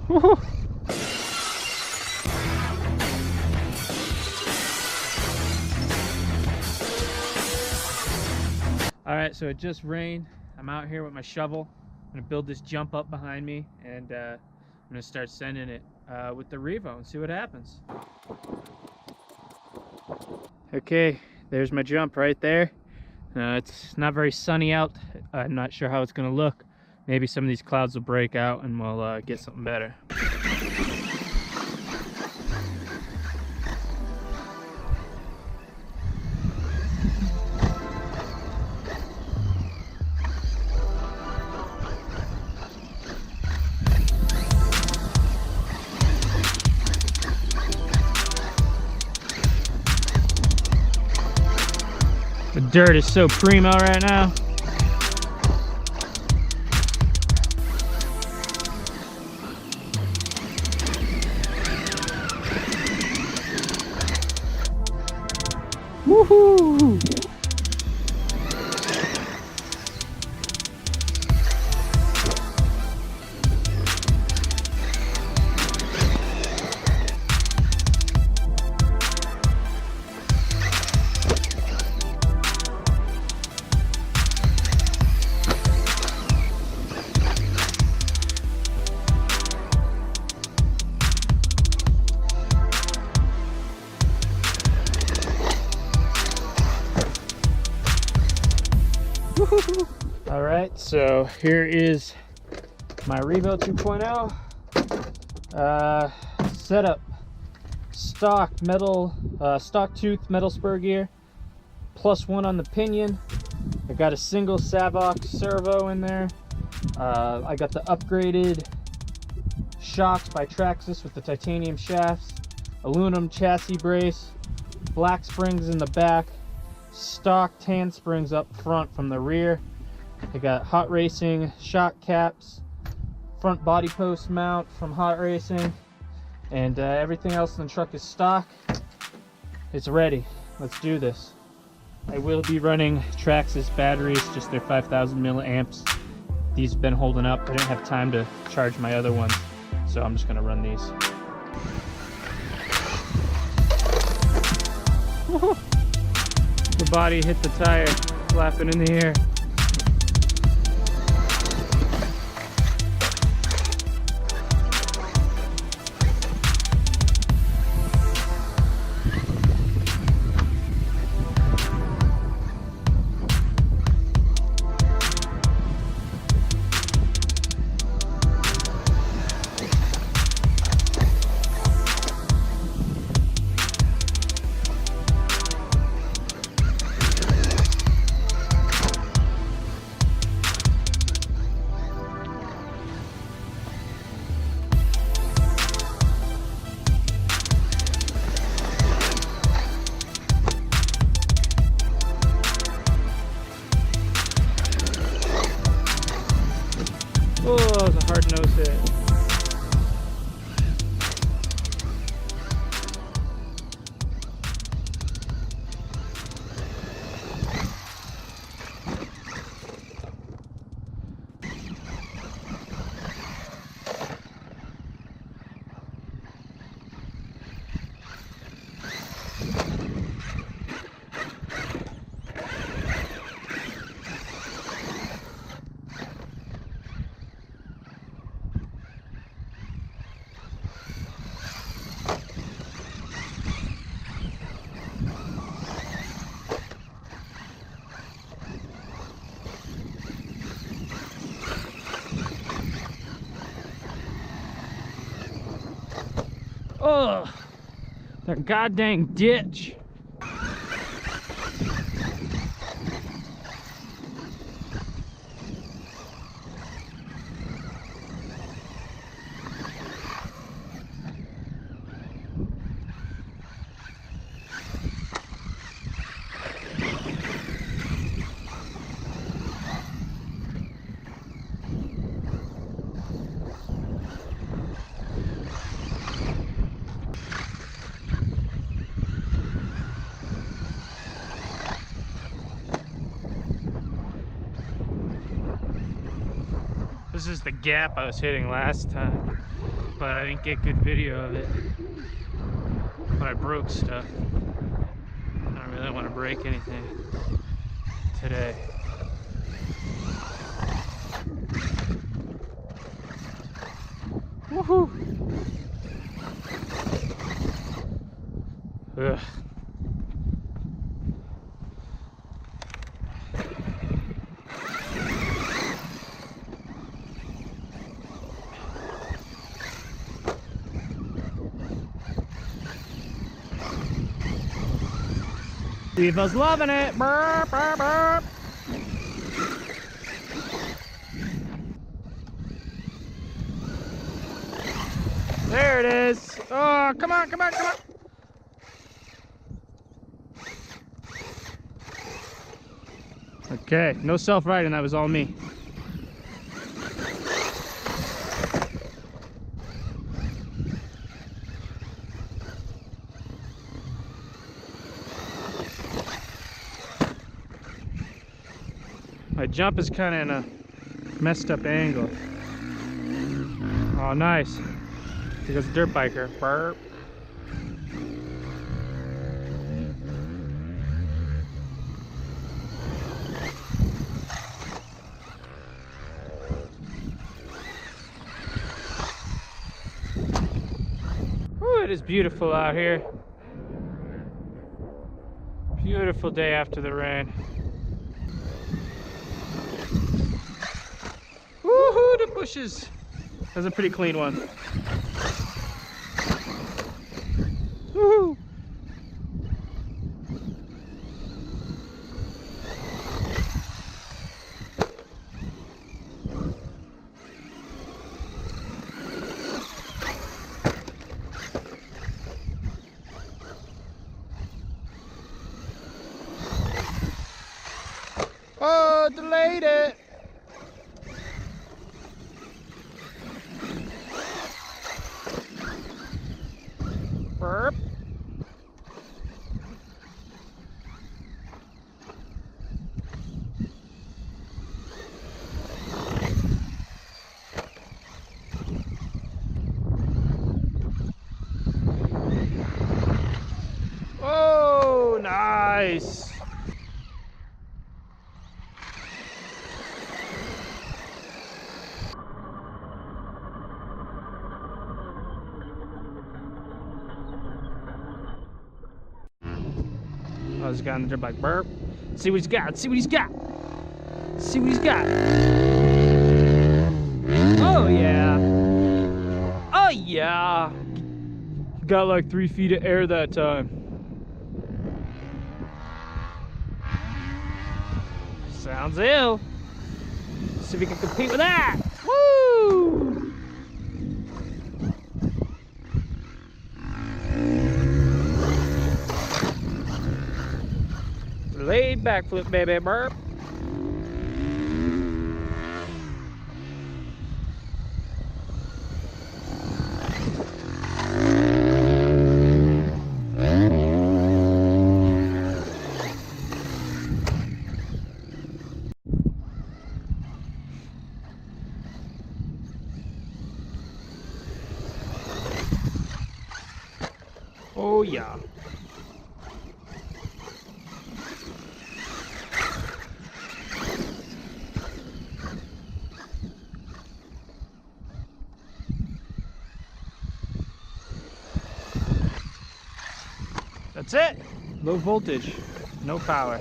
Woohoo! All right, so it just rained. I'm out here with my shovel. I'm gonna build this jump up behind me, and I'm gonna start sending it with the Revo and see what happens. Okay, there's my jump right there. It's not very sunny out. I'm not sure how it's gonna look. Maybe some of these clouds will break out and we'll get something better. The dirt is so primo right now. Woohoo! All right, so here is my Revo 2.0 setup. Stock metal, stock tooth metal spur gear, +1 on the pinion. I got a single Savox servo in there. I got the upgraded shocks by Traxxas with the titanium shafts, aluminum chassis brace, black springs in the back, stock tan springs up front from the rear. I got Hot Racing shock caps, front body post mount from Hot Racing, and everything else in the truck is stock. It's ready. Let's do this. I will be running Traxxas batteries, just their 5,000 milliamps. These have been holding up. I didn't have time to charge my other ones, so I'm just going to run these. The body hit the tire, flapping in the air. Oh, that was a hard nose hit. Oh, that goddamn ditch. This is the gap I was hitting last time. but I didn't get good video of it. But I broke stuff. I don't really want to break anything today. Woohoo! Ugh. Eva's loving it. Burp, burp, burp. There it is. Oh, come on, come on, come on. Okay, no self-riding, that was all me. My jump is kind of in a messed up angle. Oh, nice. Here goes a dirt biker. Burp. Ooh, it is beautiful out here. Beautiful day after the rain. Woohoo, the bushes. That's a pretty clean one. Woohoo. Oh, delayed it. Burp. Oh, nice. Oh, this guy on the dirt bike. Burp. See what he's got. See what he's got. See what he's got. Oh, yeah. Oh, yeah. Got like 3 feet of air that time. Sounds ill. See if we can compete with that. Woo! Laid backflip, baby. Burp. Oh, yeah. That's it. Low voltage, no power.